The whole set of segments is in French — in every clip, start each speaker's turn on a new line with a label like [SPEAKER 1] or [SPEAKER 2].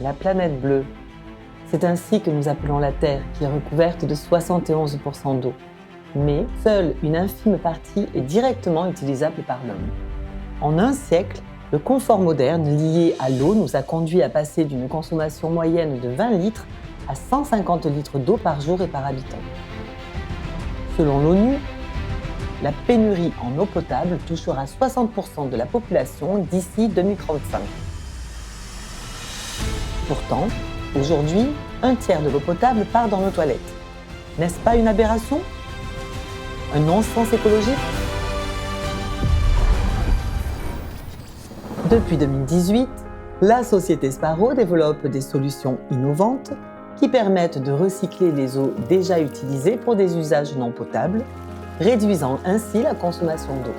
[SPEAKER 1] la planète bleue. C'est ainsi que nous appelons la Terre, qui est recouverte de 71% d'eau. Mais seule une infime partie est directement utilisable par l'homme. En un siècle, le confort moderne lié à l'eau nous a conduit à passer d'une consommation moyenne de 20 litres à 150 litres d'eau par jour et par habitant. Selon l'ONU, la pénurie en eau potable touchera 60% de la population d'ici 2035. Pourtant, aujourd'hui, un tiers de l'eau potable part dans nos toilettes. N'est-ce pas une aberration? Un non-sens écologique? Depuis 2018, la société Sparrow développe des solutions innovantes qui permettent de recycler les eaux déjà utilisées pour des usages non potables, réduisant ainsi la consommation d'eau.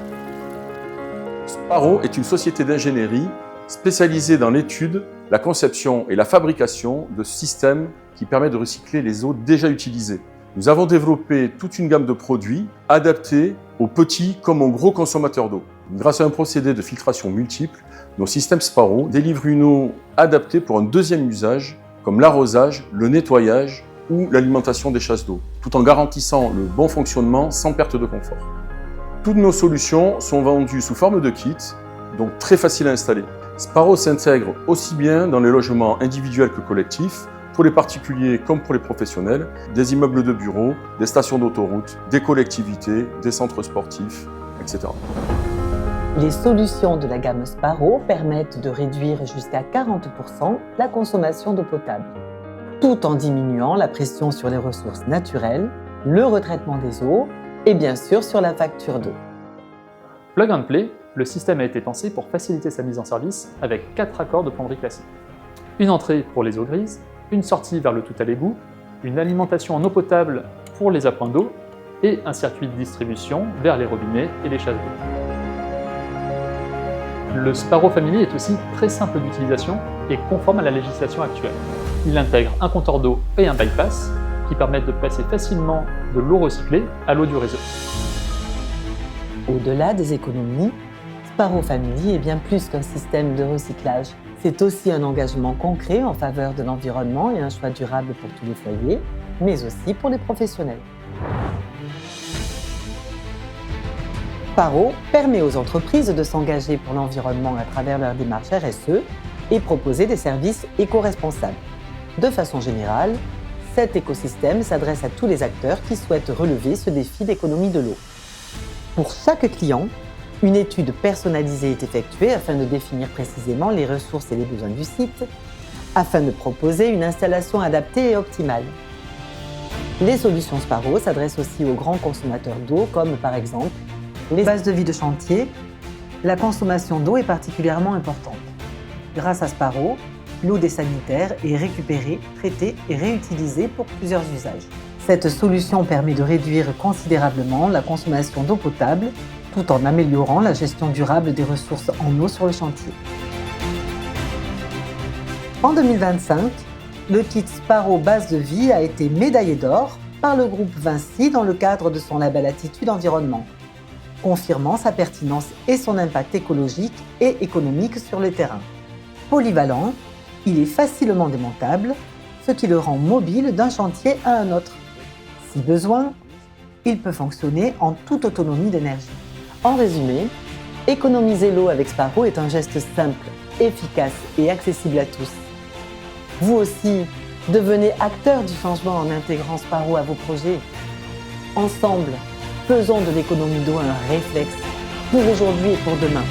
[SPEAKER 2] Sparrow est une société d'ingénierie spécialisée dans l'étude, la conception et la fabrication de systèmes qui permettent de recycler les eaux déjà utilisées. Nous avons développé toute une gamme de produits adaptés aux petits comme aux gros consommateurs d'eau. Grâce à un procédé de filtration multiple, nos systèmes Sparrow délivrent une eau adaptée pour un deuxième usage, comme l'arrosage, le nettoyage ou l'alimentation des chasses d'eau, tout en garantissant le bon fonctionnement sans perte de confort. Toutes nos solutions sont vendues sous forme de kits, donc très faciles à installer. Sparrow s'intègre aussi bien dans les logements individuels que collectifs, pour les particuliers comme pour les professionnels, des immeubles de bureaux, des stations d'autoroute, des collectivités, des centres sportifs, etc.
[SPEAKER 1] Les solutions de la gamme Sparrow permettent de réduire jusqu'à 40% la consommation d'eau potable, tout en diminuant la pression sur les ressources naturelles, le retraitement des eaux et bien sûr sur la facture d'eau.
[SPEAKER 3] Plug and Play, le système a été pensé pour faciliter sa mise en service avec 4 accords de plomberie classique. Une entrée pour les eaux grises, une sortie vers le tout à l'égout, une alimentation en eau potable pour les appoints d'eau et un circuit de distribution vers les robinets et les chasses d'eau. Le Sparrow Family est aussi très simple d'utilisation et conforme à la législation actuelle. Il intègre un compteur d'eau et un bypass qui permettent de passer facilement de l'eau recyclée à l'eau du réseau.
[SPEAKER 1] Au-delà des économies, Sparrow Family est bien plus qu'un système de recyclage. C'est aussi un engagement concret en faveur de l'environnement et un choix durable pour tous les foyers, mais aussi pour les professionnels. Sparrow permet aux entreprises de s'engager pour l'environnement à travers leur démarche RSE et proposer des services éco-responsables. De façon générale, cet écosystème s'adresse à tous les acteurs qui souhaitent relever ce défi d'économie de l'eau. Pour chaque client, une étude personnalisée est effectuée afin de définir précisément les ressources et les besoins du site, afin de proposer une installation adaptée et optimale. Les solutions Sparrow s'adressent aussi aux grands consommateurs d'eau, comme par exemple les bases de vie de chantier. La consommation d'eau est particulièrement importante. Grâce à Sparrow, l'eau des sanitaires est récupérée, traitée et réutilisée pour plusieurs usages. Cette solution permet de réduire considérablement la consommation d'eau potable tout en améliorant la gestion durable des ressources en eau sur le chantier. En 2025, le kit Sparrow Base de Vie a été médaillé d'or par le groupe Vinci dans le cadre de son label Attitude Environnement, confirmant sa pertinence et son impact écologique et économique sur le terrain. Polyvalent, il est facilement démontable, ce qui le rend mobile d'un chantier à un autre. Si besoin, il peut fonctionner en toute autonomie d'énergie. En résumé, économiser l'eau avec Sparrow est un geste simple, efficace et accessible à tous. Vous aussi, devenez acteur du changement en intégrant Sparrow à vos projets. Ensemble, faisons de l'économie d'eau un réflexe pour aujourd'hui et pour demain.